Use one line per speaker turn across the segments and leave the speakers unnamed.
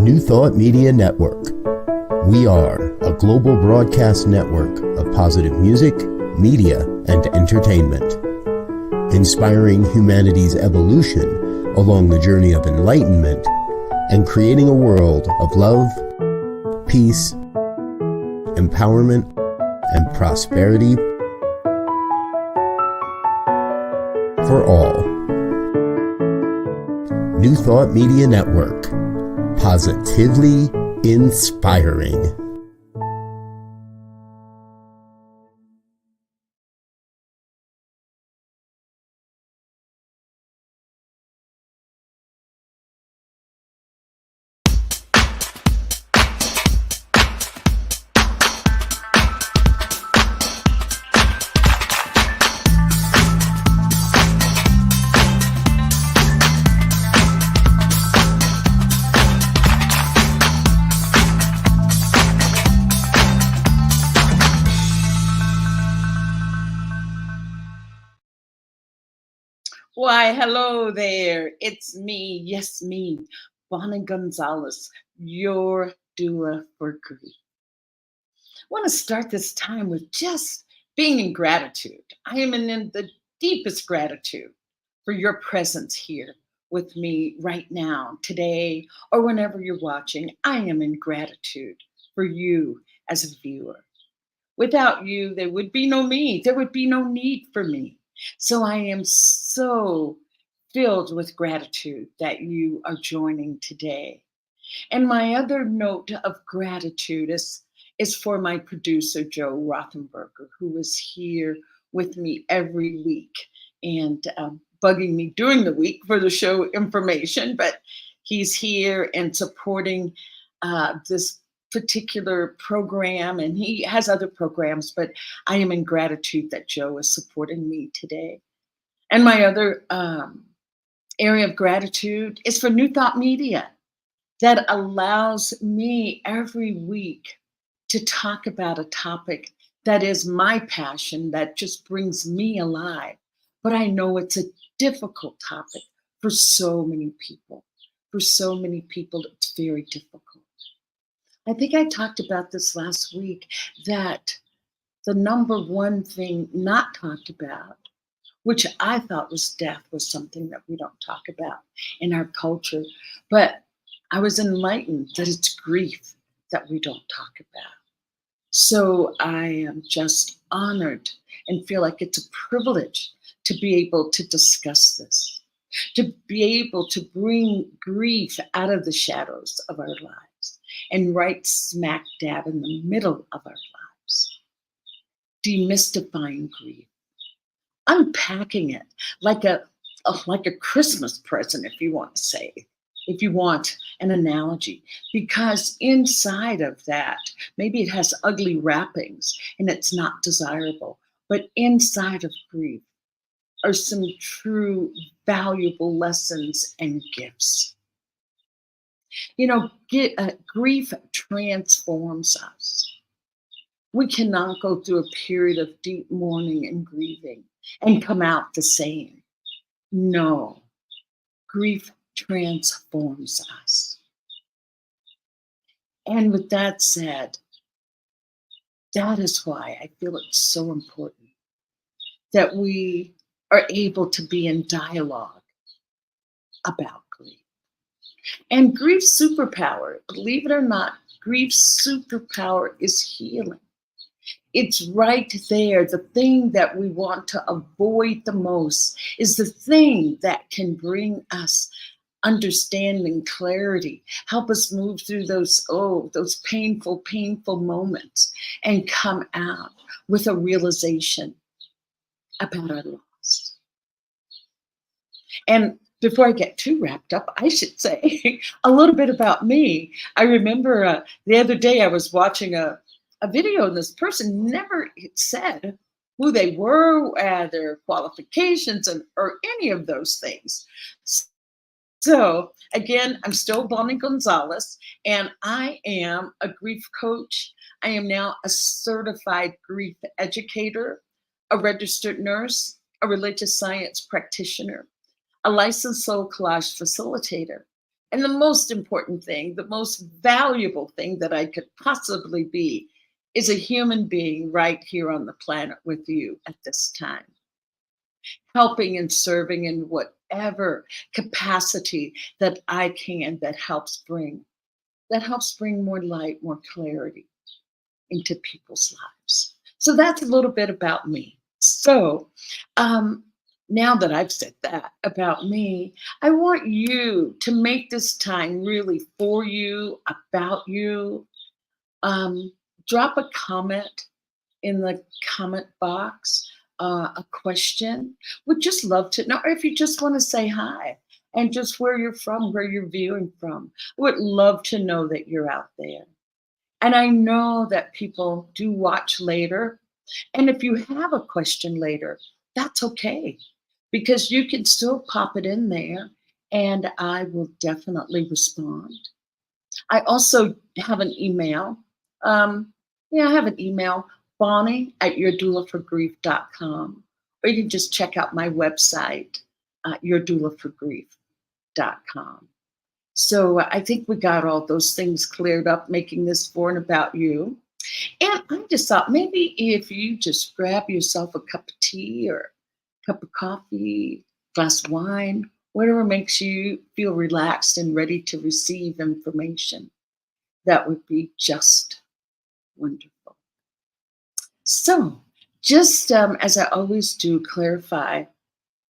New Thought Media Network. We are a global broadcast network of positive music, media, and entertainment, inspiring humanity's evolution along the journey of enlightenment and creating a world of love, peace, empowerment, and prosperity for all. New Thought Media Network. Positively inspiring.
Why, hello there. It's me, yes, me, Bonnie Gonzalez, your doula for grief. I want to start this time with just being in gratitude. I am in the deepest gratitude for your presence here with me right now, today, or whenever you're watching. I am in gratitude for you as a viewer. Without you, there would be no me. There would be no need for me. So I am so filled with gratitude that you are joining today. And my other note of gratitude is for my producer, Joe Rothenberger, who is here with me every week and bugging me during the week for the show information. But he's here and supporting this particular program, and he has other programs, but I am in gratitude that Joe is supporting me today. And my other area of gratitude is for New Thought Media that allows me every week to talk about a topic that is my passion, that just brings me alive. But I know it's a difficult topic for so many people. For so many people, it's very difficult. I think I talked about this last week, that the number one thing not talked about, which I thought was death, was something that we don't talk about in our culture. But I was enlightened that it's grief that we don't talk about. So I am just honored and feel like it's a privilege to be able to discuss this, to be able to bring grief out of the shadows of our lives and right smack dab in the middle of our lives. Demystifying grief, unpacking it like a Christmas present, if you want to say, if you want an analogy, because inside of that, maybe it has ugly wrappings and it's not desirable, but inside of grief are some true valuable lessons and gifts. You know, grief transforms us. We cannot go through a period of deep mourning and grieving and come out the same. No, grief transforms us. And with that said, that is why I feel it's so important that we are able to be in dialogue about grief. And grief's superpower, believe it or not, grief's superpower is healing. It's right there. The thing that we want to avoid the most is the thing that can bring us understanding, clarity, help us move through those painful moments and come out with a realization about our loss. And before I get too wrapped up, I should say a little bit about me. I remember the other day I was watching a video, and this person never said who they were, their qualifications, or any of those things. So again, I'm still Bonnie Gonzalez, and I am a grief coach. I am now a certified grief educator, a registered nurse, a religious science practitioner, a licensed soul collage facilitator, And the most important thing, the most valuable thing that I could possibly be is a human being right here on the planet with you at this time, helping and serving in whatever capacity that I can that helps bring more light, more clarity into people's lives. So that's a little bit about me. So, um, now that I've said that about me, I want you to make this time really for you, about you. Um, Drop a comment in the comment box, a question. Would just love to know, or if you just want to say hi and just where you're from, where you're viewing from. I would love to know that you're out there. And I know that people do watch later. And if you have a question later, that's okay because you can still pop it in there and I will definitely respond. I also have an email. I have an email, Bonnie at yourdoulaforgrief.com. Or you can just check out my website, yourdoulaforgrief.com. So I think we got all those things cleared up, making this for and about you. And I just thought maybe if you just grab yourself a cup of tea or a cup of coffee, glass of wine, whatever makes you feel relaxed and ready to receive information, that would be just wonderful. So just as I always do, clarify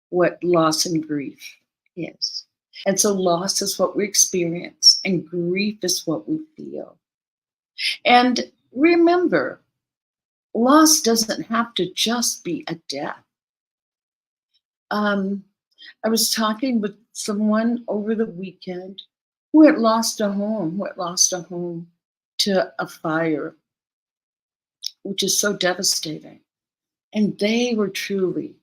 what loss and grief is. And so loss is what we experience, and grief is what we feel. And remember, loss doesn't have to just be a death. I was talking with someone over the weekend who had lost a home, to a fire, which is so devastating. And they were truly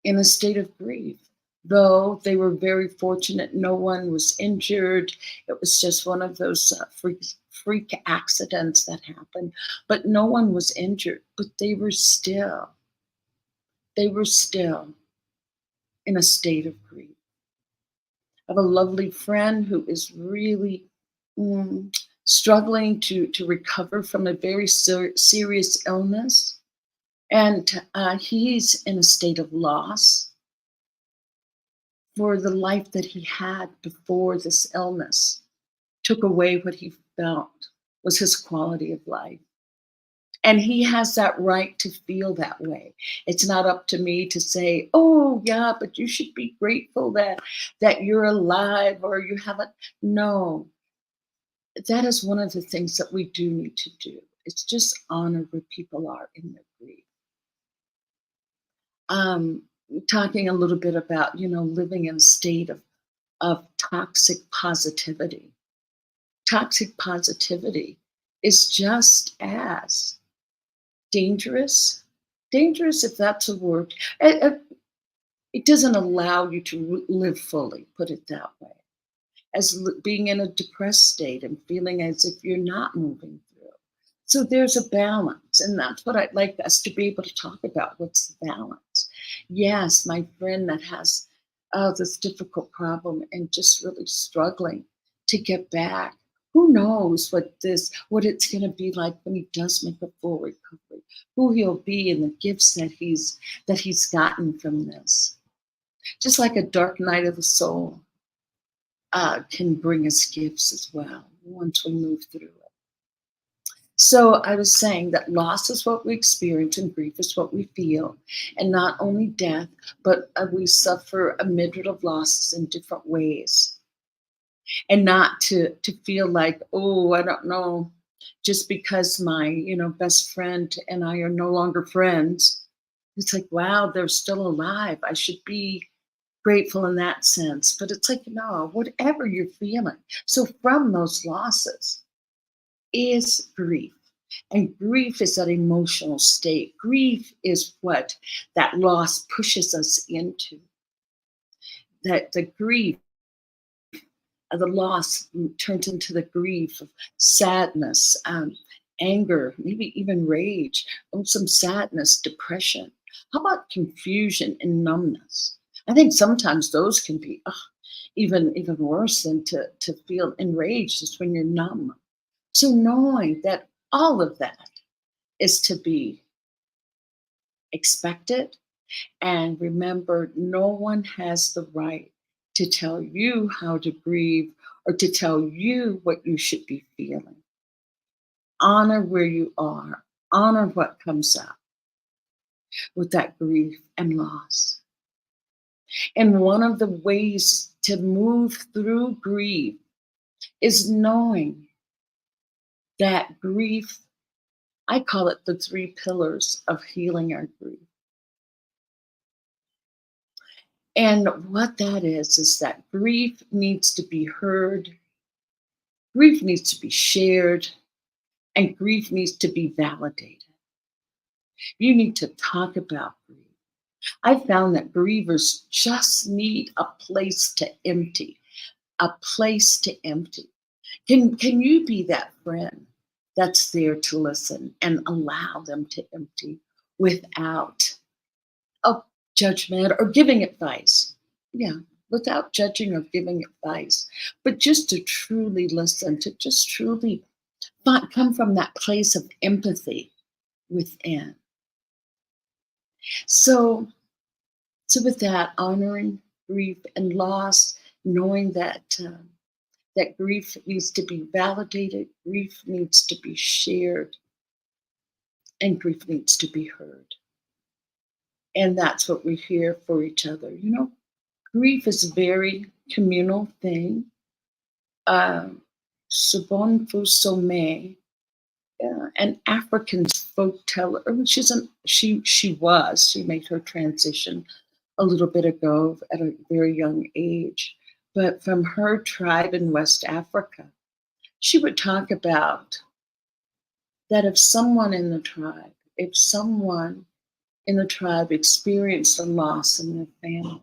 in a state of grief. Though they were very fortunate, no one was injured. It was just one of those freak accidents that happened, but no one was injured. But they were still in a state of grief. I have a lovely friend who is really struggling to recover from a very serious illness, and he's in a state of loss for the life that he had before this illness took away what he felt was his quality of life. And he has that right to feel that way. It's not up to me to say, oh yeah, but you should be grateful that you're alive or you haven't. No, that is one of the things that we do need to do. It's just honor where people are in their grief. Talking a little bit about, living in a state of toxic positivity. Toxic positivity is just as dangerous, if that's a word. It doesn't allow you to live fully, put it that way, as being in a depressed state and feeling as if you're not moving through. So there's a balance, and that's what I'd like us to be able to talk about. What's the balance? Yes, my friend that has this difficult problem and just really struggling to get back. Who knows what it's going to be like when he does make a full recovery, who he'll be and the gifts that he's gotten from this. Just like a dark night of the soul can bring us gifts as well once we move through it. So I was saying that loss is what we experience and grief is what we feel. And not only death, but we suffer a myriad of losses in different ways. And not to feel like, oh, I don't know, just because my, best friend and I are no longer friends, it's like, wow, they're still alive. I should be grateful in that sense. But it's like, no, whatever you're feeling. So from those losses is grief. And grief is that emotional state. Grief is what that loss pushes us into. That the grief, the loss turns into the grief of sadness, anger, maybe even rage, some sadness, depression. How about confusion and numbness? I think sometimes those can be, Even worse than to feel enraged is when you're numb. So knowing that all of that is to be expected, and remember, no one has the right to tell you how to grieve or to tell you what you should be feeling. Honor where you are, honor what comes up with that grief and loss. And one of the ways to move through grief is knowing that grief, I call it the 3 pillars of healing our grief. And what that is that grief needs to be heard, grief needs to be shared, and grief needs to be validated. You need to talk about grief. I found that grievers just need a place to empty, a place to empty. Can you be that friend that's there to listen and allow them to empty without judgment or giving advice? Yeah, without judging or giving advice, but just to truly listen, to just truly come from that place of empathy within. So with that, honoring grief and loss, knowing that that grief needs to be validated, grief needs to be shared, and grief needs to be heard. And that's what we're here for each other. You know, grief is a very communal thing. Sabon Fusome, an African folk teller. She made her transition a little bit ago at a very young age. But from her tribe in West Africa, she would talk about that if someone in the tribe experienced a loss in their family,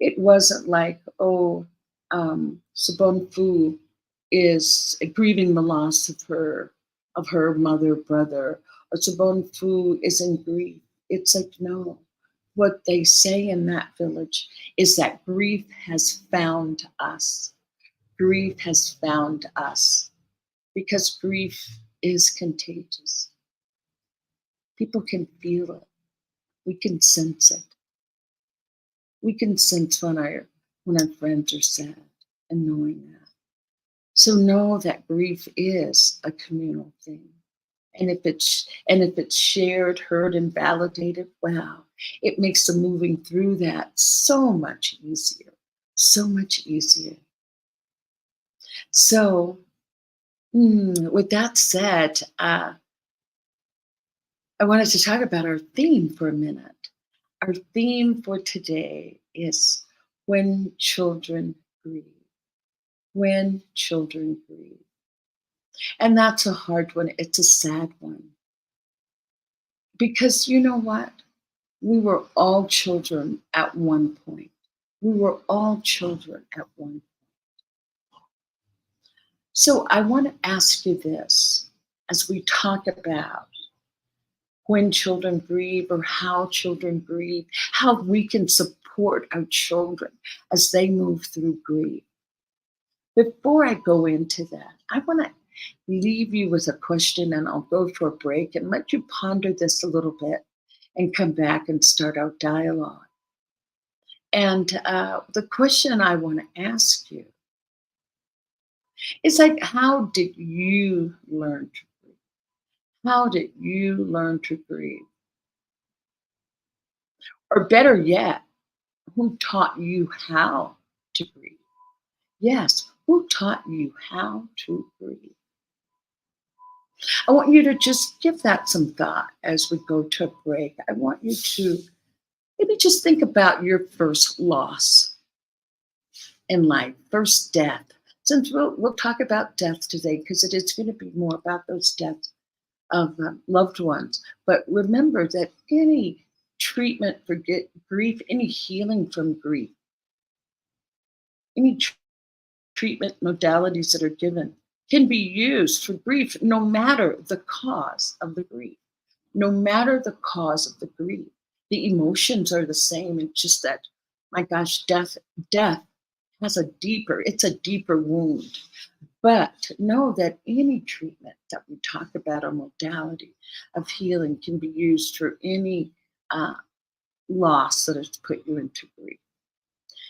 it wasn't like, Sabon Fu is grieving the loss of her mother, brother, or Sabon Fu is in grief. It's like, no. What they say in that village is that grief has found us. Grief has found us because grief is contagious. People can feel it. We can sense it. We can sense when our friends are sad, and knowing that. So know that grief is a communal thing. And if it's shared, heard, and validated, wow, it makes the moving through that so much easier, so much easier. So, with that said, I wanted to talk about our theme for a minute. Our theme for today is when children grieve. When children grieve. And that's a hard one. It's a sad one. Because you know what? We were all children at one point. We were all children at one point. So I want to ask you this as we talk about when children grieve or how children grieve, how we can support our children as they move through grief. Before I go into that, I want to leave you with a question, and I'll go for a break and let you ponder this a little bit and come back and start our dialogue. And the question I want to ask you is like, how did you learn to grieve? How did you learn to grieve? Or better yet, who taught you how to grieve? Yes, who taught you how to grieve? I want you to just give that some thought as we go to a break. I want you to maybe just think about your first loss in life, first death. Since we'll talk about death today, because it is going to be more about those deaths of loved ones. But remember that any treatment for grief, any healing from grief, any treatment modalities that are given can be used for grief, no matter the cause of the grief. No matter the cause of the grief, the emotions are the same. It's just that, my gosh, death it's a deeper wound. But know that any treatment that we talk about, a modality of healing, can be used for any uh, loss that has put you into grief.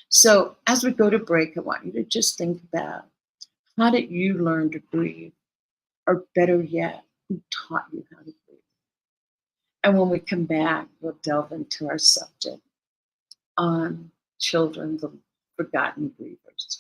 So as we go to break, I want you to just think about, how did you learn to grieve? Or better yet, who taught you how to grieve? And when we come back, we'll delve into our subject on children, the forgotten grievers.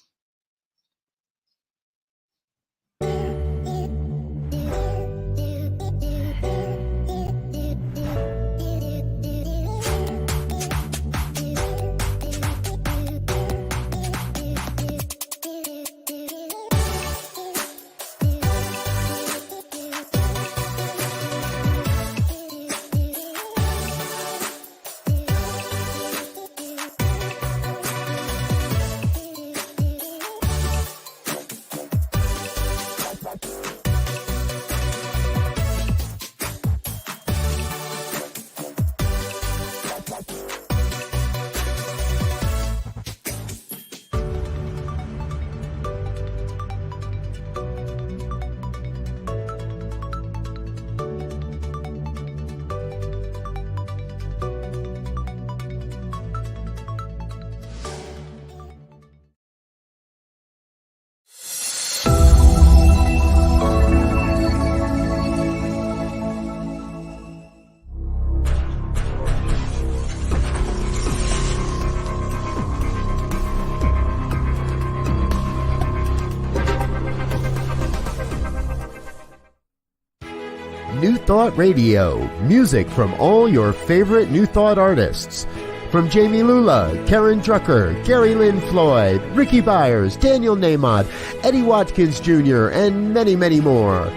New Thought Radio, music from all your favorite New Thought artists. From Jamie Lula, Karen Drucker, Gary Lynn Floyd, Ricky Byers, Daniel Nahmod, Eddie Watkins Jr., and many, many more.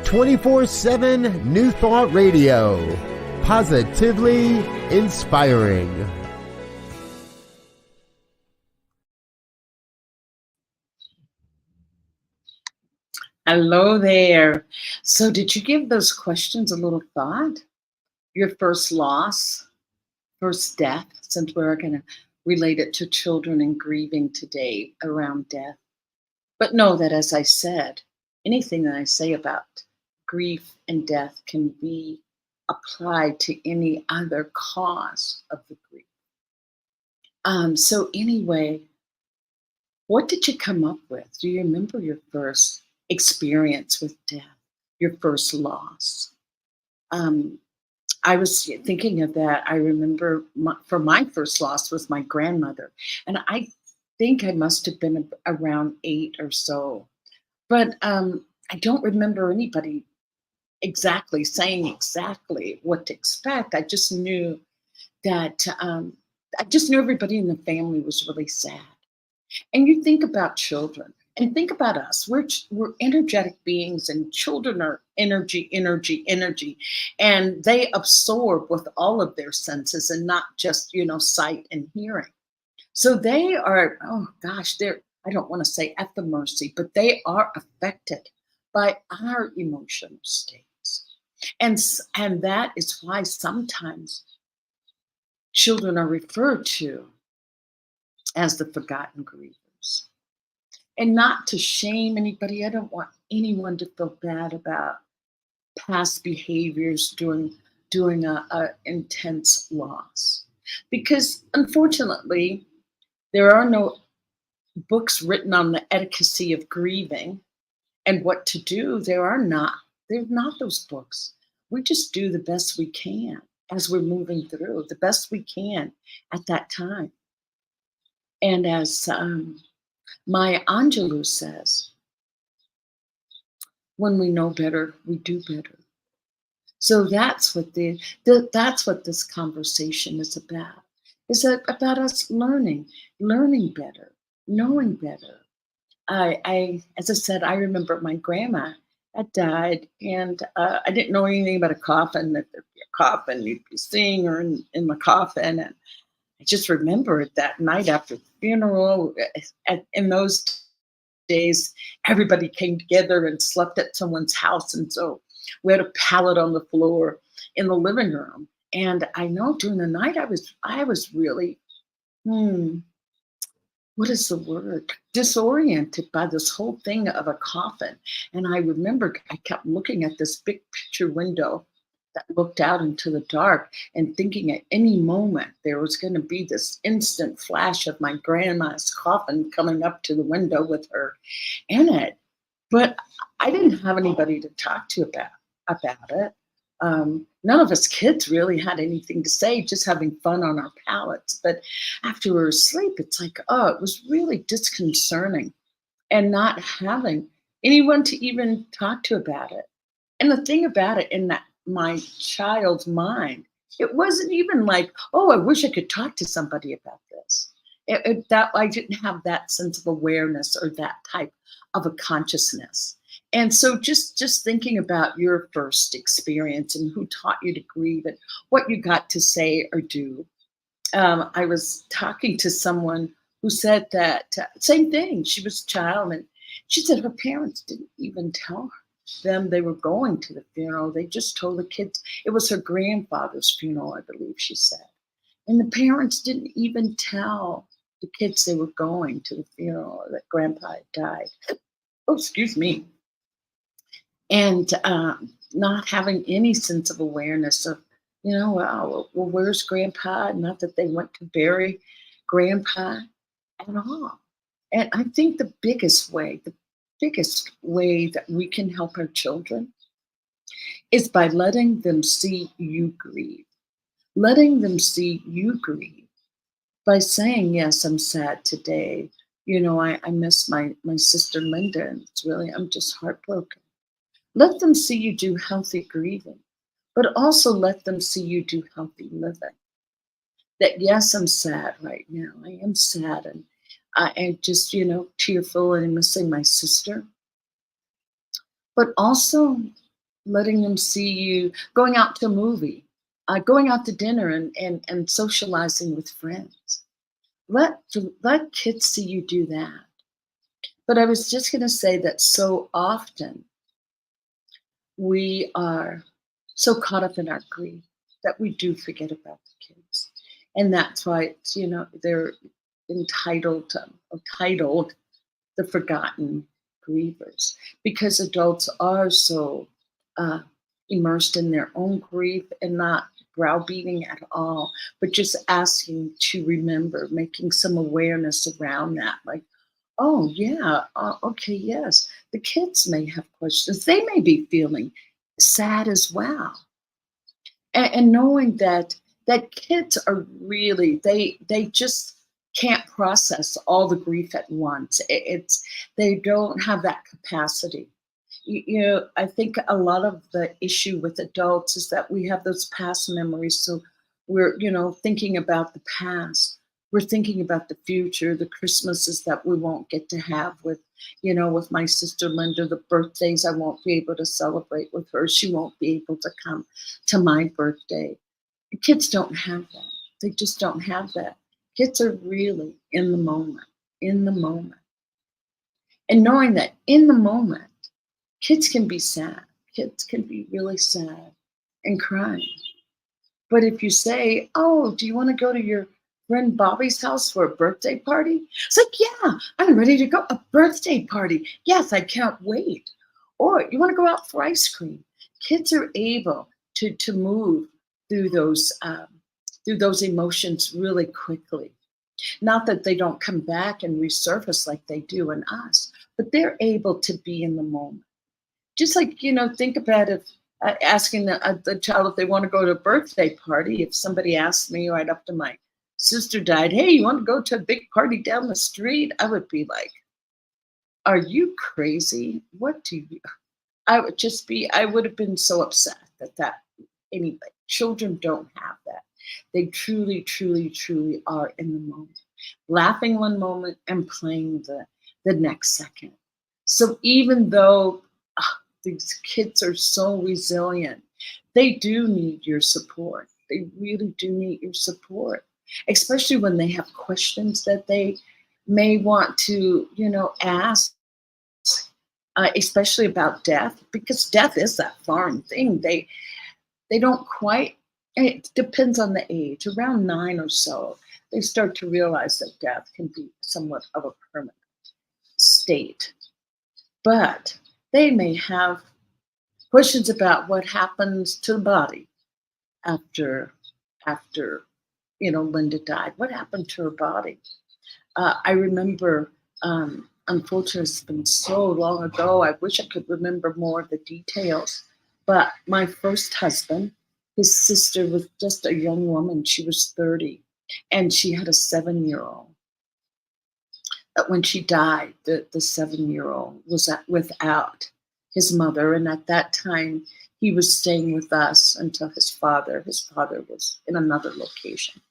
24/7 New Thought Radio. Positively inspiring.
Hello there. So, did you give those questions a little thought? Your first loss, first death, since we're going to relate it to children and grieving today around death. But know that, as I said, anything that I say about grief and death can be applied to any other cause of the grief. So anyway, what did you come up with? Do you remember your first experience with death, your first loss? I was thinking of that. I remember for my first loss was my grandmother, and I think I must have been around 8 or so. But I don't remember anybody exactly saying exactly what to expect. I just knew that everybody in the family was really sad. And you think about children and think about us. We're energetic beings, and children are energy, energy, energy. And they absorb with all of their senses, and not just, sight and hearing. So they are, oh gosh, I don't want to say at the mercy, but they are affected by our emotional states. And that is why sometimes children are referred to as the forgotten grievers. And not to shame anybody. I don't want anyone to feel bad about past behaviors during a intense loss. Because unfortunately, there are no books written on the etiquette of grieving and what to do. There's not those books. We just do the best we can as we're moving through, the best we can at that time. And as Maya Angelou says, when we know better, we do better. So that's what that's what this conversation is about. Is about us learning better, knowing better. As I said, I remember my grandma had died, and I didn't know anything about a coffin. That there'd be a coffin, you'd be seeing her in the coffin, and I just remember it that night after the funeral. In those days, everybody came together and slept at someone's house, and so we had a pallet on the floor in the living room. And I know during the night I was really what is the word? Disoriented by this whole thing of a coffin. And I remember I kept looking at this big picture window that looked out into the dark and thinking at any moment there was going to be this instant flash of my grandma's coffin coming up to the window with her in it. But I didn't have anybody to talk to about it. None of us kids really had anything to say, just having fun on our palettes. But after we were asleep, it's like, oh, it was really disconcerting and not having anyone to even talk to about it. And the thing about it, in that my child's mind, it wasn't even like, oh, I wish I could talk to somebody about this. That I didn't have that sense of awareness or that type of a consciousness. And so just thinking about your first experience and who taught you to grieve and what you got to say or do. I was talking to someone who said that same thing. She was a child, and she said her parents didn't even tell them they were going to the funeral. They just told the kids it was her grandfather's funeral, I believe she said. And the parents didn't even tell the kids they were going to the funeral or that grandpa had died. Oh, excuse me. And not having any sense of awareness of, wow, well, where's grandpa? Not that they went to bury grandpa at all. And I think the biggest way that we can help our children is by letting them see you grieve. Letting them see you grieve by saying, yes, I'm sad today. I miss my sister Linda, and I'm just heartbroken. Let them see you do healthy grieving, but also let them see you do healthy living. That, yes, I'm sad right now. I am sad, and I am just, tearful and missing my sister. But also letting them see you going out to a movie, going out to dinner and socializing with friends. Let kids see you do that. But I was just going to say that so often we are so caught up in our grief that we do forget about the kids. And that's why it's, they're titled The Forgotten Grievers, because adults are so immersed in their own grief and not browbeating at all, but just asking to remember, making some awareness around that. Like, oh, yeah, okay, yes. The kids may have questions. They may be feeling sad as well. And knowing that kids are really, they just can't process all the grief at once. They don't have that capacity. I think a lot of the issue with adults is that we have those past memories. So we're, thinking about the past. We're thinking about the future, the Christmases that we won't get to have with my sister Linda, the birthdays I won't be able to celebrate with her. She won't be able to come to my birthday. The kids don't have that. They just don't have that. Kids are really in the moment. And knowing that in the moment, kids can be sad. Kids can be really sad and crying. But if you say, oh, do you want to go to your friend Bobby's house for a birthday party? It's like, yeah, I'm ready to go. A birthday party. Yes, I can't wait. Or you want to go out for ice cream. Kids are able to move through those emotions really quickly. Not that they don't come back and resurface like they do in us, but they're able to be in the moment. Just like, think about if asking the child if they want to go to a birthday party. If somebody asked me right after my sister died, hey, you want to go to a big party down the street? I would be like, are you crazy? What do you? I would have been so upset that anyway, children don't have that. They truly, truly, truly are in the moment, laughing one moment and playing the next second. So even though these kids are so resilient, they do need your support. They really do need your support, especially when they have questions that they may want to, ask, especially about death, because death is that foreign thing. They don't quite, it depends on the age, around 9 or so, they start to realize that death can be somewhat of a permanent state. But they may have questions about what happens to the body after Linda died. What happened to her body? I remember, unfortunately, it's been so long ago. I wish I could remember more of the details. But my first husband, his sister was just a young woman. She was 30, and she had a 7-year-old. But when she died, the 7-year-old was without his mother, and at that time, he was staying with us until his father was in another location.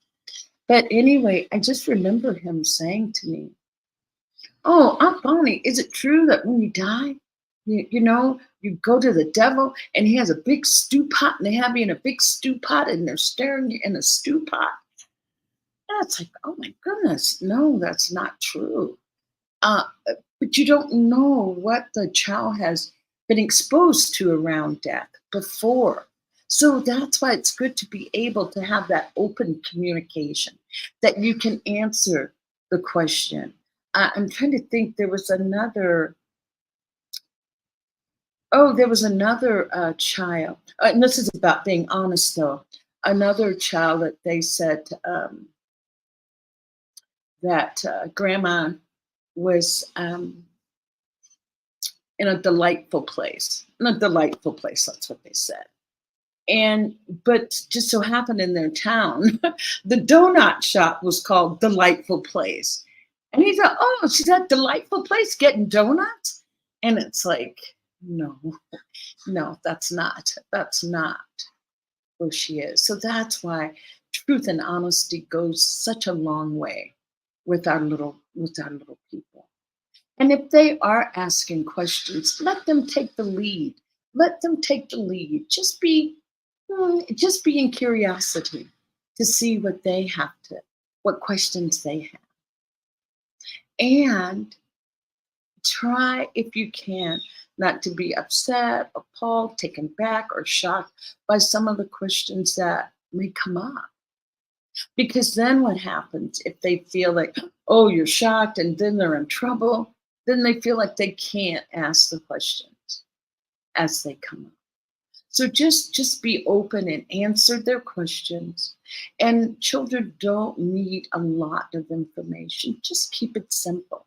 But anyway, I just remember him saying to me, "Oh, Aunt Bonnie, is it true that when you die, you go to the devil and he has a big stew pot and they have you in a big stew pot and they're staring you in a stew pot?" And it's like, oh my goodness, no, that's not true. But you don't know what the child has been exposed to around death before. So that's why it's good to be able to have that open communication, that you can answer the question. I'm trying to think, there was another child, and this is about being honest though, another child that they said that grandma was in a delightful place. That's what they said. But just so happened in their town, the donut shop was called Delightful Place. And he thought, oh, she's at Delightful Place getting donuts? And it's like, no, that's not where she is. So that's why truth and honesty goes such a long way with our little people. And if they are asking questions, let them take the lead. Just be in curiosity to see what questions they have. And try, if you can, not to be upset, appalled, taken back, or shocked by some of the questions that may come up. Because then what happens if they feel like, oh, you're shocked, and then they're in trouble? Then they feel like they can't ask the questions as they come up. So just be open and answer their questions. And children don't need a lot of information. Just keep it simple.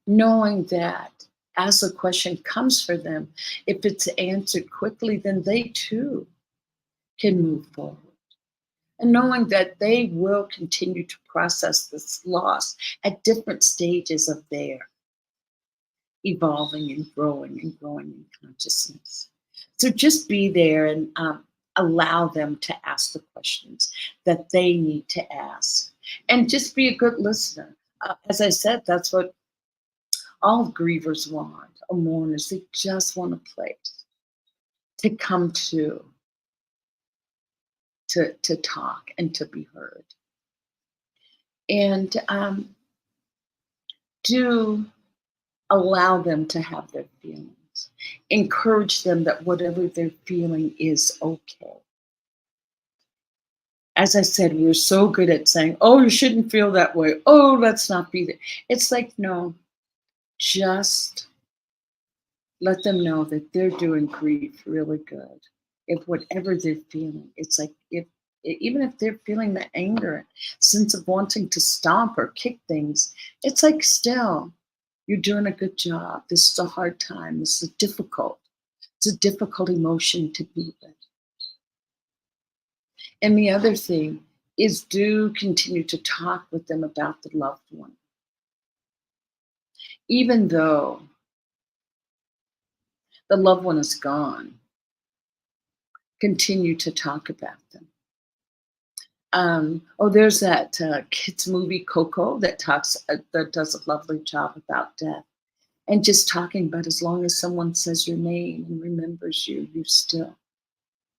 Knowing that as a question comes for them, if it's answered quickly, then they too can move forward. And knowing that they will continue to process this loss at different stages of their evolving and growing in consciousness. So just be there and allow them to ask the questions that they need to ask. And just be a good listener. As I said, that's what all grievers want, or mourners. They just want a place to come to talk and to be heard. And do allow them to have their feelings. Encourage them that whatever they're feeling is okay. As I said, we're so good at saying, oh, you shouldn't feel that way. Oh, let's not be there. It's like, no, just let them know that they're doing grief really good. If whatever they're feeling, it's like, even if they're feeling the anger, sense of wanting to stomp or kick things, it's like, still, you're doing a good job. This is a hard time. This is difficult. It's a difficult emotion to be with. And the other thing is, do continue to talk with them about the loved one. Even though the loved one is gone, continue to talk about them. There's that kids movie Coco that does a lovely job about death, and just talking about, as long as someone says your name and remembers you, you're still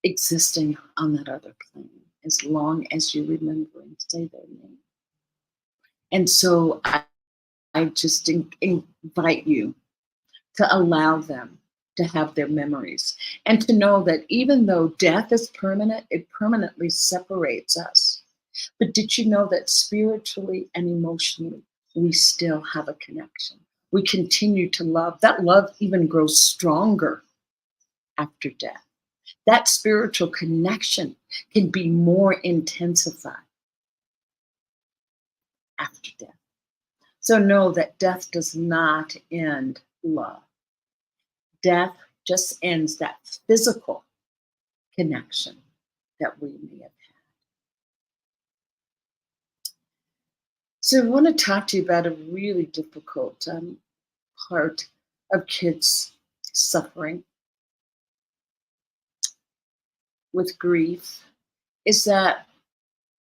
existing on that other plane, as long as you remember and say their name. And so I just invite you to allow them to have their memories. And to know that even though death is permanent, it permanently separates us. But did you know that spiritually and emotionally, we still have a connection? We continue to love. That love even grows stronger after death. That spiritual connection can be more intensified after death. So know that death does not end love. Death just ends that physical connection that we may have had. So I want to talk to you about a really difficult part of kids suffering with grief, is that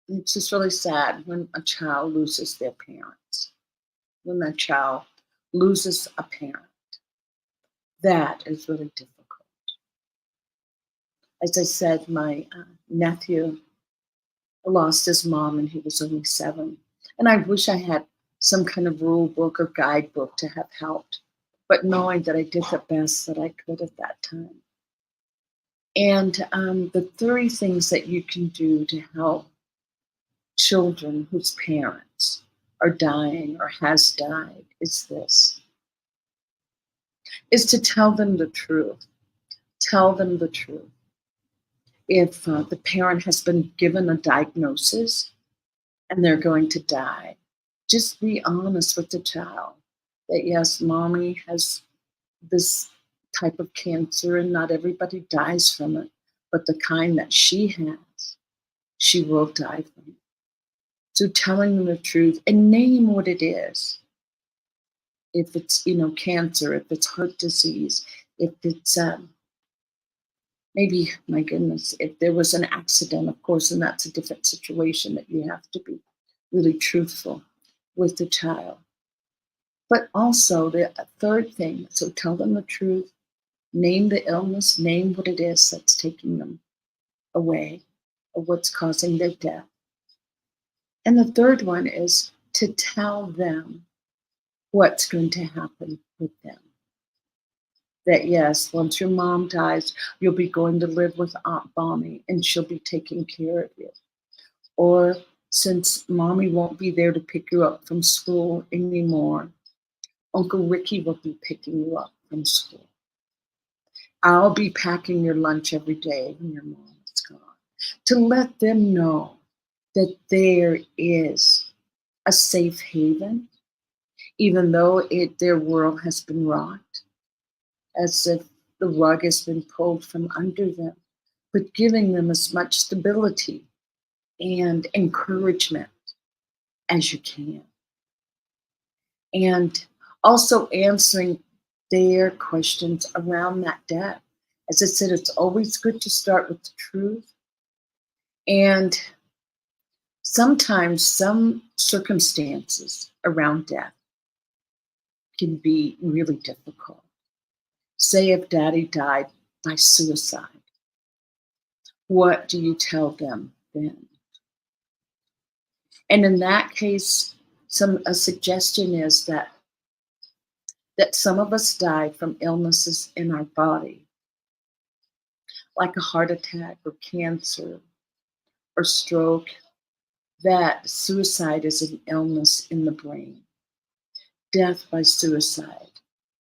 it's just really sad when a child loses their parents. When that child loses a parent, that is really difficult. As I said, my nephew lost his mom and he was only 7. And I wish I had some kind of rule book or guidebook to have helped, but knowing that I did the best that I could at that time. And the 3 things that you can do to help children whose parents are dying or has died is this, is to tell them the truth. Tell them the truth. If the parent has been given a diagnosis and they're going to die, just be honest with the child that yes, mommy has this type of cancer and not everybody dies from it, but the kind that she has, she will die from it. So telling them the truth and name what it is. If it's, cancer, if it's heart disease, if it's maybe, my goodness, if there was an accident, of course, and that's a different situation that you have to be really truthful with the child. But also the 3rd thing, so tell them the truth, name the illness, name what it is that's taking them away or what's causing their death. And the 3rd one is to tell them what's going to happen with them. That yes, once your mom dies, you'll be going to live with Aunt Bonnie and she'll be taking care of you. Or since mommy won't be there to pick you up from school anymore, Uncle Ricky will be picking you up from school. I'll be packing your lunch every day when your mom is gone. To let them know that there is a safe haven, even though their world has been rocked, as if the rug has been pulled from under them, but giving them as much stability and encouragement as you can. And also answering their questions around that death. As I said, it's always good to start with the truth. And sometimes some circumstances around death can be really difficult. Say if daddy died by suicide, what do you tell them then? And in that case, a suggestion is that some of us die from illnesses in our body, like a heart attack or cancer or stroke, that suicide is an illness in the brain. Death by suicide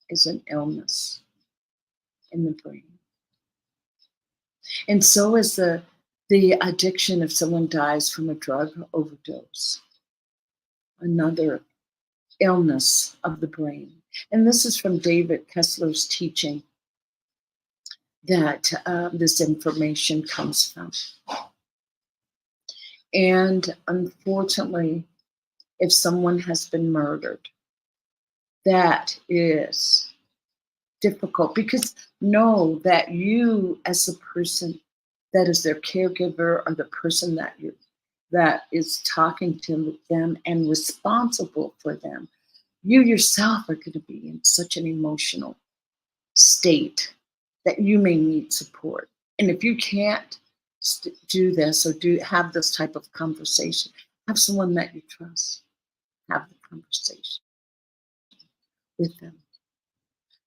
is an illness in the brain. And so is the addiction if someone dies from a drug overdose, another illness of the brain. And this is from David Kessler's teaching that this information comes from. And unfortunately, if someone has been murdered, that is difficult, because know that you as a person that is their caregiver or the person that is talking to them and responsible for them, you yourself are going to be in such an emotional state that you may need support. And if you can't do this or have this type of conversation, have someone that you trust, have the conversation with them.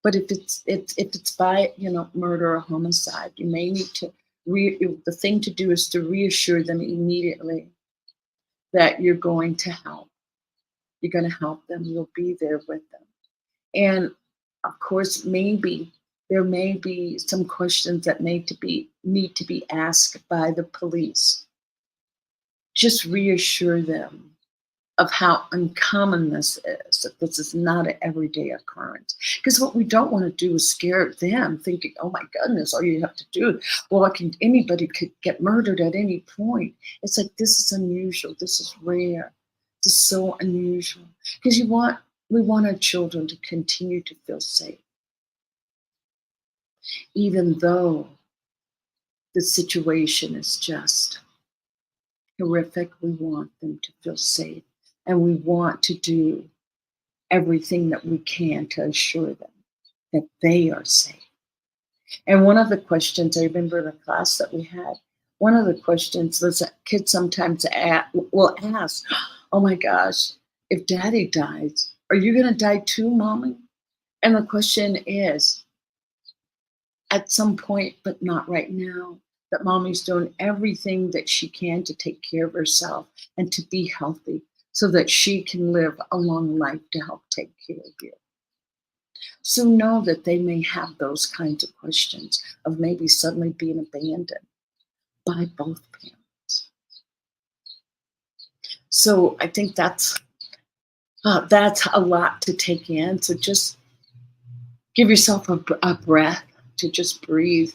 But if it's by, murder or homicide, you may need to the thing to do is to reassure them immediately that you're going to help. You're going to help them. You'll be there with them. And of course, maybe there may be some questions that need to be asked by the police. Just reassure them of how uncommon this is, that this is not an everyday occurrence. Because what we don't want to do is scare them, thinking, oh my goodness, all you have to do, well, anybody could get murdered at any point. It's like, this is unusual, this is rare, this is so unusual. Because we want our children to continue to feel safe. Even though the situation is just horrific, we want them to feel safe. And we want to do everything that we can to assure them that they are safe. And one of the questions, I remember in a class that we had, one of the questions was that kids sometimes will ask, oh my gosh, if daddy dies, are you going to die too, mommy? And the question is, at some point, but not right now, that mommy's doing everything that she can to take care of herself and to be healthy, so that she can live a long life to help take care of you. So know that they may have those kinds of questions of maybe suddenly being abandoned by both parents. So I think that's a lot to take in. So just give yourself a breath to just breathe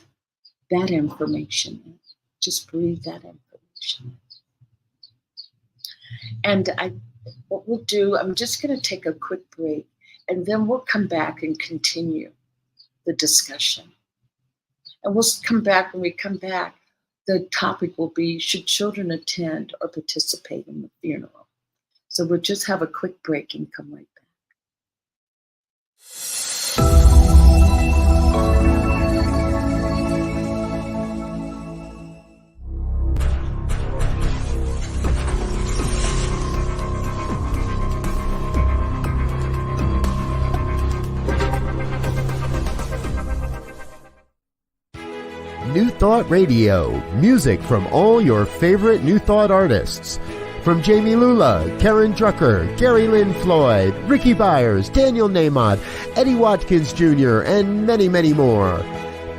that information in. Just breathe that information in. And what we'll do, I'm just going to take a quick break, and then we'll come back and continue the discussion. And we'll come back. When we come back, the topic will be, should children attend or participate in the funeral? So we'll just have a quick break and come right back.
New Thought Radio, music from all your favorite New Thought artists. From Jamie Lula, Karen Drucker, Gary Lynn Floyd, Ricky Byers, Daniel Nahmod, Eddie Watkins Jr., and many, many more.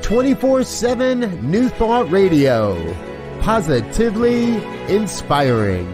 24/7 New Thought Radio. Positively inspiring.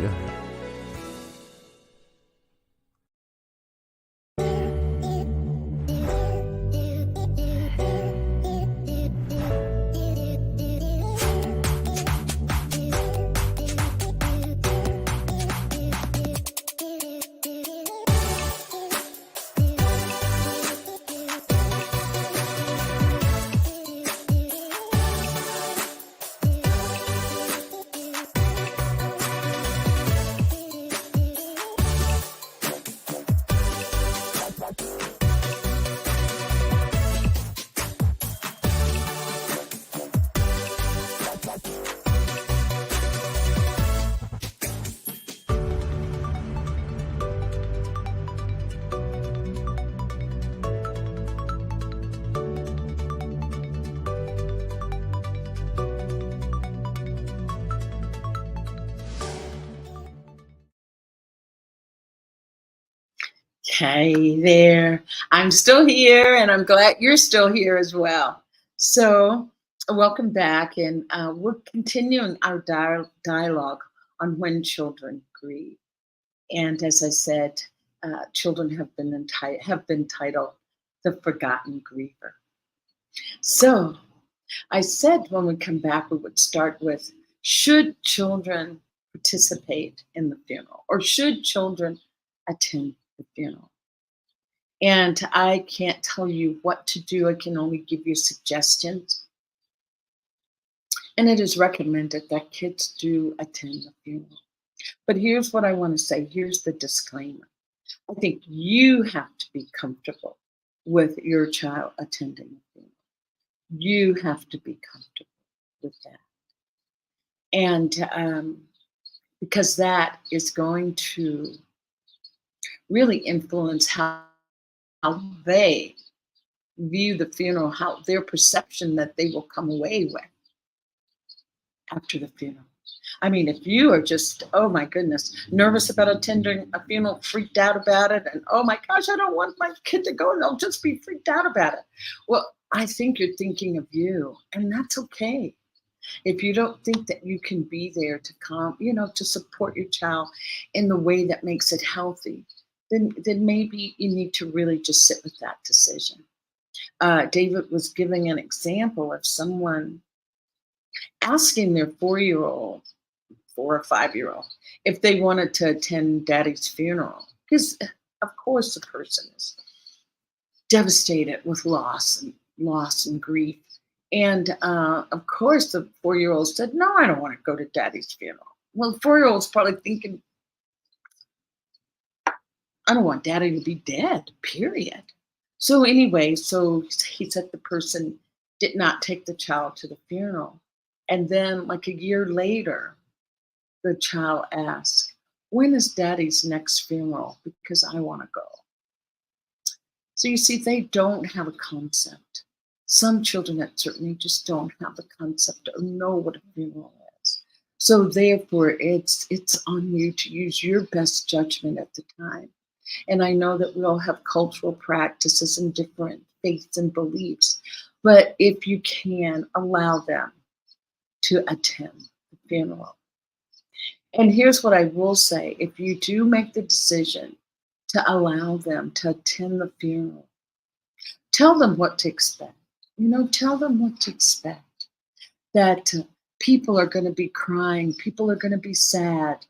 Okay, there. I'm still here, and I'm glad you're still here as well. So welcome back, and we're continuing our dialogue on when children grieve. And as I said, children have been titled The Forgotten Griever. So I said when we come back, we would start with, should children participate in the funeral, or should children attend the funeral? And I can't tell you what to do. I can only give you suggestions. And it is recommended that kids do attend the funeral. But here's what I want to say. Here's the disclaimer. I think you have to be comfortable with your child attending the funeral. You have to be comfortable with that. And because that is going to really influence how they view the funeral, how their perception that they will come away with after the funeral. I mean, if you are just, oh my goodness, nervous about attending a funeral, freaked out about it, and oh my gosh, I don't want my kid to go, and they'll just be freaked out about it. Well, I think you're thinking of you, and that's okay. If you don't think that you can be there to to support your child in the way that makes it healthy, then maybe you need to really just sit with that decision. David was giving an example of someone asking their 4-year-old, 4 or 5-year-old, if they wanted to attend daddy's funeral. Because, of course, the person is devastated with loss and grief. And of course, the 4-year-old said, no, I don't want to go to daddy's funeral. Well, the 4-year-old's probably thinking, I don't want daddy to be dead, period. So anyway, so he said the person did not take the child to the funeral. And then like a year later, the child asked, when is daddy's next funeral? Because I want to go. So you see, they don't have a concept. Some children at certain ages don't have the concept or know what a funeral is. So therefore, it's on you to use your best judgment at the time. And I know that we all have cultural practices and different faiths and beliefs, but if you can, allow them to attend the funeral. And here's what I will say. If you do make the decision to allow them to attend the funeral, tell them what to expect. Tell them what to expect. That people are going to be crying. People are going to be sad.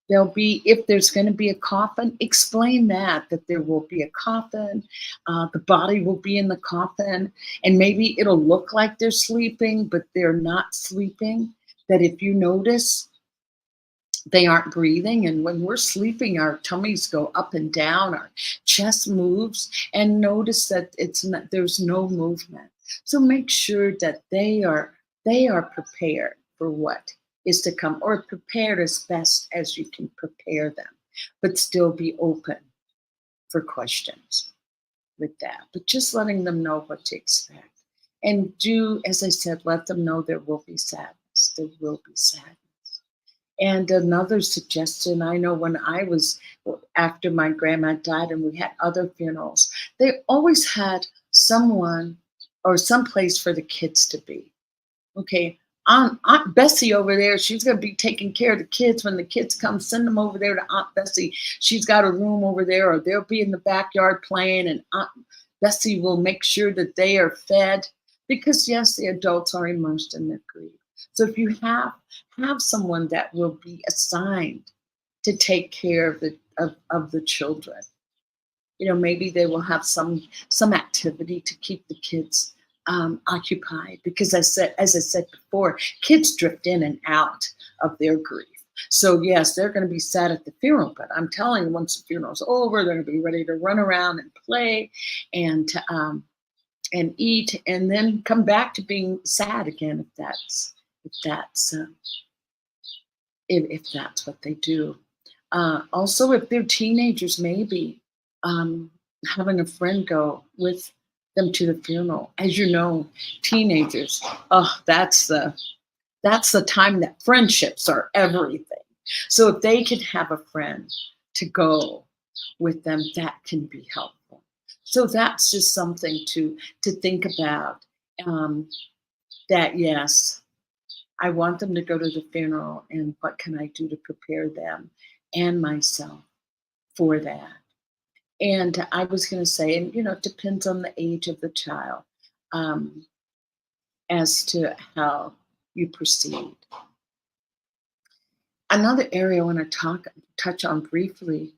If there's going to be a coffin, explain that there will be a coffin. The body will be in the coffin. And maybe it'll look like they're sleeping, but they're not sleeping. That if you notice, they aren't breathing. And when we're sleeping, our tummies go up and down, our chest moves, and notice that there's no movement. So make sure that they are prepared for what is to come, or prepared as best as you can prepare them, but still be open for questions with that. But just letting them know what to expect. And do, as I said, let them know there will be sadness. There will be sadness. And another suggestion, I know when after my grandma died and we had other funerals, they always had someone or some place for the kids to be. Okay, Aunt Bessie over there, she's going to be taking care of the kids. When the kids come, send them over there to Aunt Bessie. She's got a room over there, or they'll be in the backyard playing, and Aunt Bessie will make sure that they are fed. Because yes, the adults are immersed in their grief. So if you have someone that will be assigned to take care of the children, maybe they will have some activity to keep the kids occupied. Because as I said before, kids drift in and out of their grief. So yes, they're going to be sad at the funeral, but I'm telling you, once the funeral's over, they're going to be ready to run around and play and eat, and then come back to being sad again if that's what they do. Also, if they're teenagers, maybe having a friend go with them to the funeral. As you know, teenagers, that's the time that friendships are everything. So if they can have a friend to go with them, that can be helpful. So that's just something to think about. That yes, I want them to go to the funeral, and what can I do to prepare them and myself for that? And I was going to say, and it depends on the age of the child as to how you proceed. Another area I want to touch on briefly.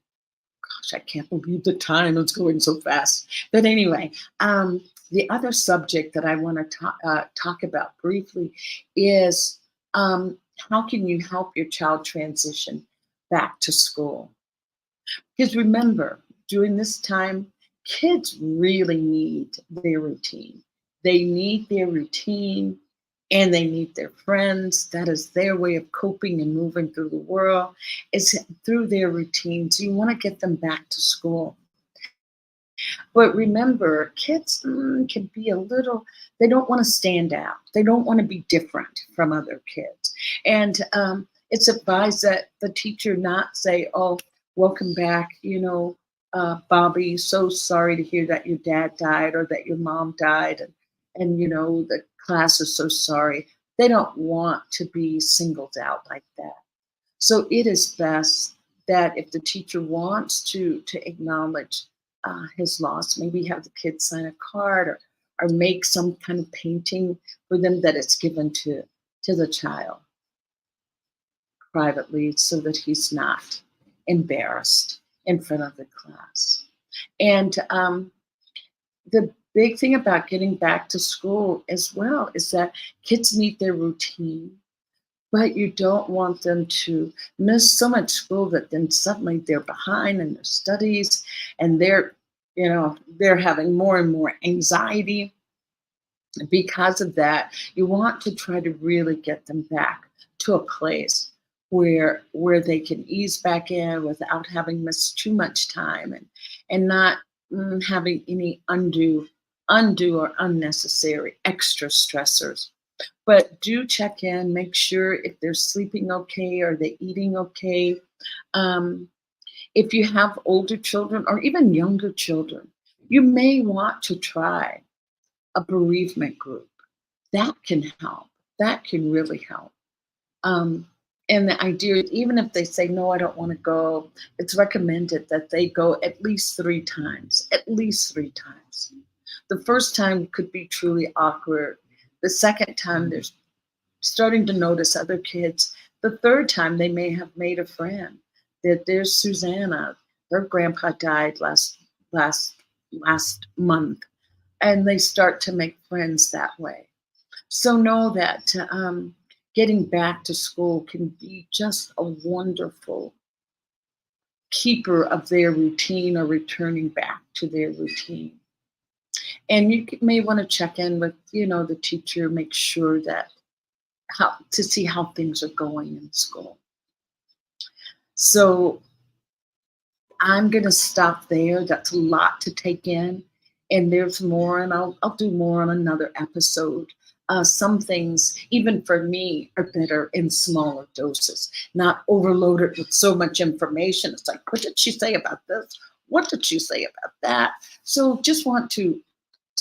Gosh, I can't believe the time is going so fast. But anyway, the other subject that I want to talk about briefly is how can you help your child transition back to school? Because remember, during this time, kids really need their routine. They need their routine and they need their friends. That is their way of coping and moving through the world. It's through their routine. So you want to get them back to school. But remember, kids can be a little, they don't want to stand out. They don't want to be different from other kids. And it's advised that the teacher not say, oh, welcome back, Bobby, so sorry to hear that your dad died or that your mom died. And the class is so sorry. They don't want to be singled out like that. So it is best that if the teacher wants to acknowledge his loss, maybe have the kids sign a card or make some kind of painting for them that it's given to the child privately so that he's not embarrassed in front of the class. And the big thing about getting back to school as well is that kids need their routine. But you don't want them to miss so much school that then suddenly they're behind in their studies and they're having more and more anxiety. Because of that, you want to try to really get them back to a place where they can ease back in without having missed too much time and not having any undue or unnecessary extra stressors. But do check in, make sure if they're sleeping okay, are they eating okay. If you have older children or even younger children, you may want to try a bereavement group. That can help. That can really help. And the idea, even if they say, no, I don't want to go, it's recommended that they go at least 3 times, at least 3 times. The first time could be truly awkward. The second time, they're starting to notice other kids. The third time, they may have made a friend. There's Susanna. Her grandpa died last month, and they start to make friends that way. So know that getting back to school can be just a wonderful keeper of their routine or returning back to their routine. And you may want to check in with, the teacher, make sure that to see how things are going in school. So I'm going to stop there. That's a lot to take in. And there's more, and I'll do more on another episode. Some things, even for me, are better in smaller doses, not overloaded with so much information. It's like, what did she say about this? What did she say about that? So just want to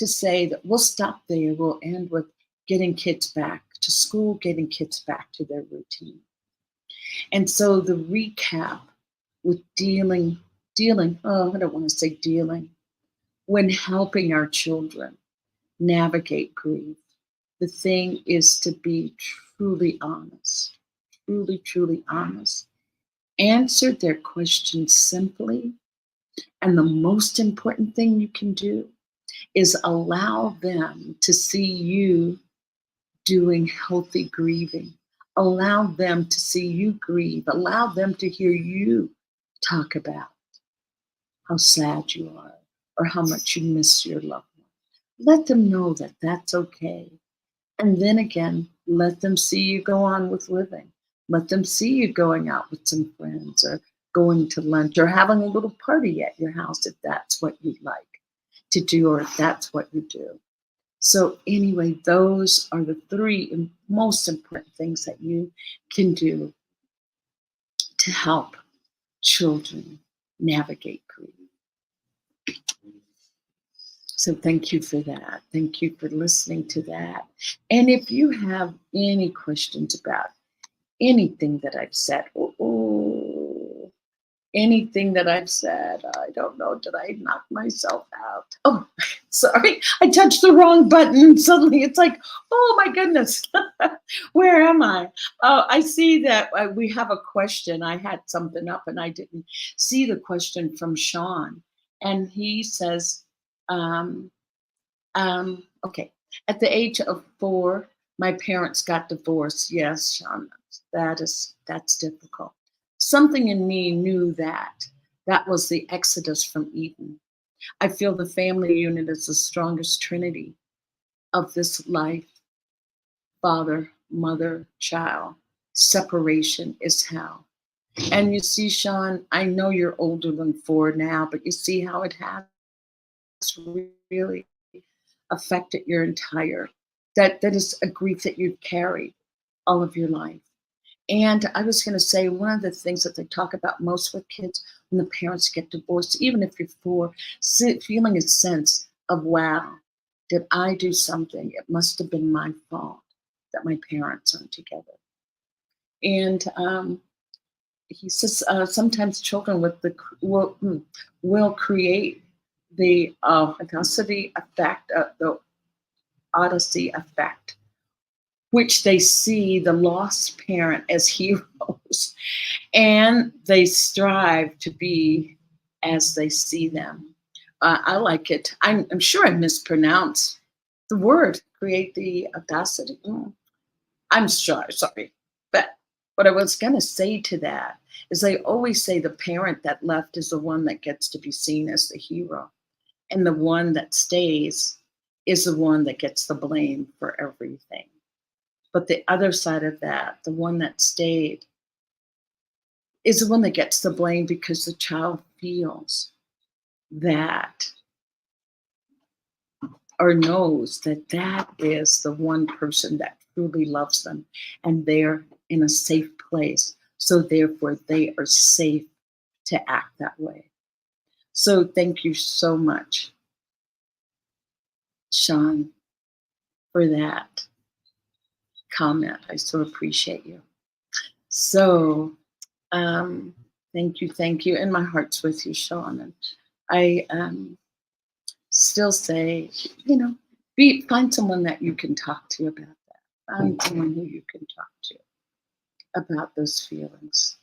say that we'll stop there. We'll end with getting kids back to school, getting kids back to their routine. And so the recap with dealing, oh, I don't want to say dealing, when helping our children navigate grief, the thing is to be truly honest, truly honest. Answer their questions simply. And the most important thing you can do is allow them to see you doing healthy grieving. Allow them to see you grieve. Allow them to hear you talk about how sad you are or how much you miss your loved one. Let them know that that's okay. And then again, let them see you go on with living. Let them see you going out with some friends or going to lunch or having a little party at your house if that's what you'd like to do or if that's what you do. So anyway, those are the 3 most important things that you can do to help children navigate grief. So thank you for that. Thank you for listening to that. And if you have any questions about anything that I've said, anything that I've said, I don't know, did I knock myself out? Oh, sorry, I touched the wrong button and suddenly it's like, oh my goodness, where am I? Oh, I see that we have a question. I had something up and I didn't see the question from Sean. And he says, okay, at the age of 4, my parents got divorced. Yes, Sean, that's difficult. Something in me knew that was the exodus from Eden. I feel the family unit is the strongest trinity of this life. Father, mother, child. Separation is hell. And you see, Sean, I know you're older than 4 now, but you see how it happens. really affected your entire, that is a grief that you've carried all of your life. And I was going to say, one of the things that they talk about most with kids when the parents get divorced, even if you're four, feeling a sense of, wow, did I do something? It must have been my fault that my parents aren't together. And he says sometimes children will create the the Odyssey effect, which they see the lost parent as heroes, and they strive to be as they see them. I like it. I'm sure I mispronounced the word, create the audacity. I'm sorry. But what I was going to say to that is they always say the parent that left is the one that gets to be seen as the hero. And the one that stays is the one that gets the blame for everything. But the other side of that, the one that stayed, is the one that gets the blame because the child feels that, or knows that that is the one person that truly loves them and they're in a safe place. So therefore they are safe to act that way. So thank you so much, Sean, for that comment. I so appreciate you. So thank you. And my heart's with you, Sean. And I still say, find someone that you can talk to about that. Find someone who you can talk to about those feelings.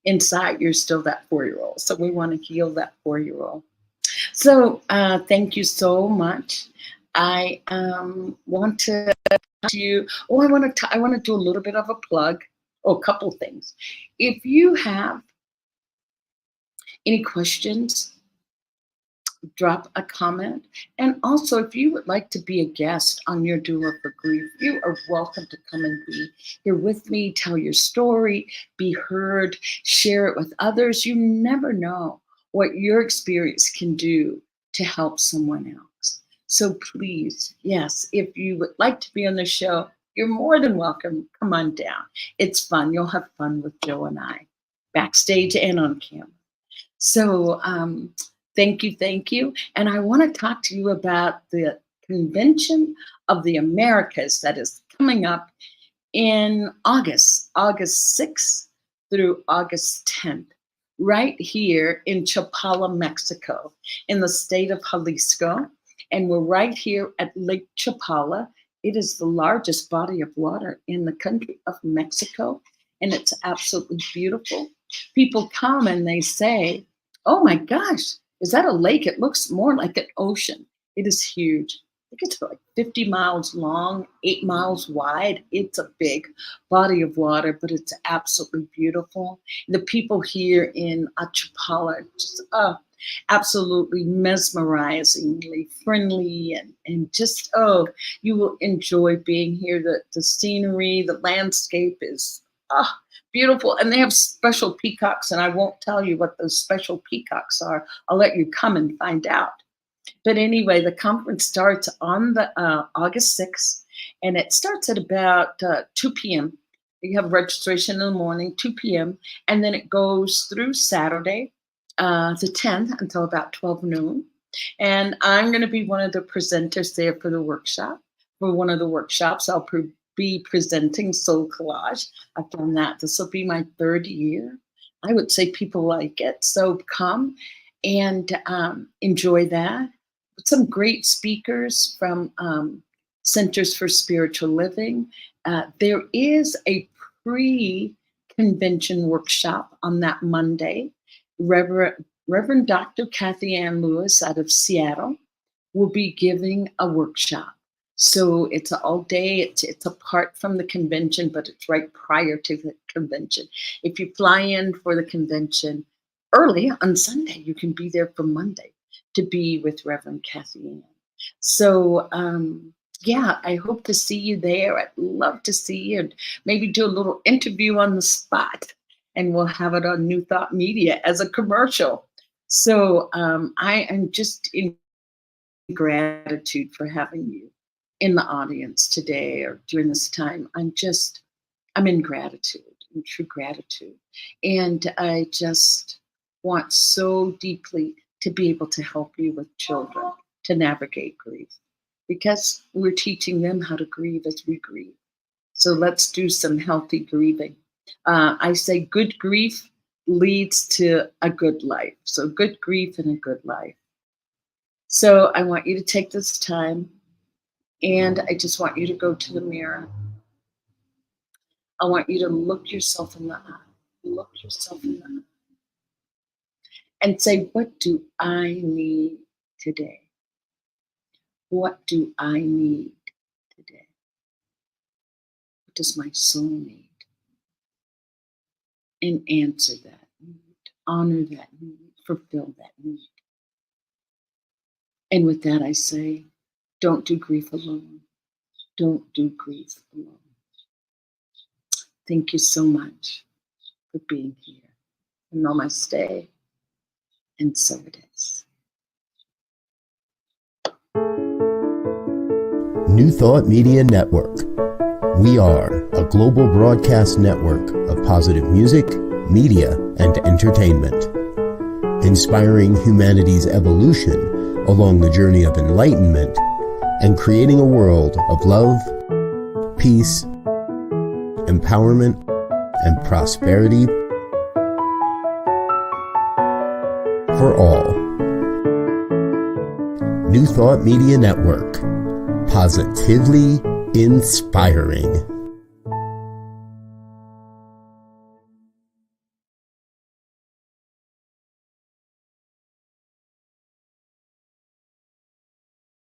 Inside, you're still that 4-year-old. So we want to heal that 4-year-old. So thank you so much. I want to talk to you. Oh, I want to do a little bit of a plug. Oh, a couple things. If you have any questions, drop a comment. And also, if you would like to be a guest on Your Doula for Grieve, you are welcome to come and be here with me, tell your story, be heard, share it with others. You never know what your experience can do to help someone else. So please, yes, if you would like to be on the show, you're more than welcome. Come on down. It's fun. You'll have fun with Joe and I, backstage and on camera. So thank you. And I want to talk to you about the Convention of the Americas that is coming up in August 6th through August 10th, right here in Chapala, Mexico, in the state of Jalisco. And we're right here at Lake Chapala. It is the largest body of water in the country of Mexico, and it's absolutely beautiful. People come and they say, oh my gosh, is that a lake? It looks more like an ocean. It is huge. I think it's like 50 miles long, 8 miles wide. It's a big body of water, but it's absolutely beautiful. The people here in Chapala are just absolutely mesmerizingly friendly and just, you will enjoy being here. The scenery, the landscape is beautiful. And they have special peacocks, and I won't tell you what those special peacocks are. I'll let you come and find out. But anyway, the conference starts on the August 6th, and it starts at about 2 p.m. You have registration in the morning, 2 p.m., and then it goes through Saturday, the 10th, until about 12 noon. And I'm going to be one of the presenters there for the workshop. For one of the workshops, I'll be presenting Soul Collage. I've done that. This will be my 3rd year. I would say people like it. So come and enjoy that. Some great speakers from Centers for Spiritual Living. There is a pre-convention workshop on that Monday. Reverend Dr. Kathy Ann Lewis out of Seattle will be giving a workshop. So it's all day. It's apart from the convention, but it's right prior to the convention. If you fly in for the convention early on Sunday, you can be there for Monday to be with Reverend Kathy Ann. So I hope to see you there. I'd love to see you and maybe do a little interview on the spot, and we'll have it on New Thought Media as a commercial. So I am just gratitude for having you in the audience today or during this time. I'm in gratitude, in true gratitude. And I just want so deeply to be able to help you with children to navigate grief, because we're teaching them how to grieve as we grieve. So let's do some healthy grieving. I say good grief leads to a good life. So good grief and a good life. So I want you to take this time, and I just want you to go to the mirror. I want you to look yourself in the eye. Look yourself in the eye. And say, what do I need today? What do I need today? What does my soul need? And answer that need. Honor that need. Fulfill that need. And with that, I say, don't do grief alone. Don't do grief alone. Thank you so much for being here. Namaste. And so it is.
New Thought Media Network. We are a global broadcast network of positive music, media, and entertainment, inspiring humanity's evolution along the journey of enlightenment and creating a world of love, peace, empowerment, and prosperity for all. New Thought Media Network. Positively inspiring.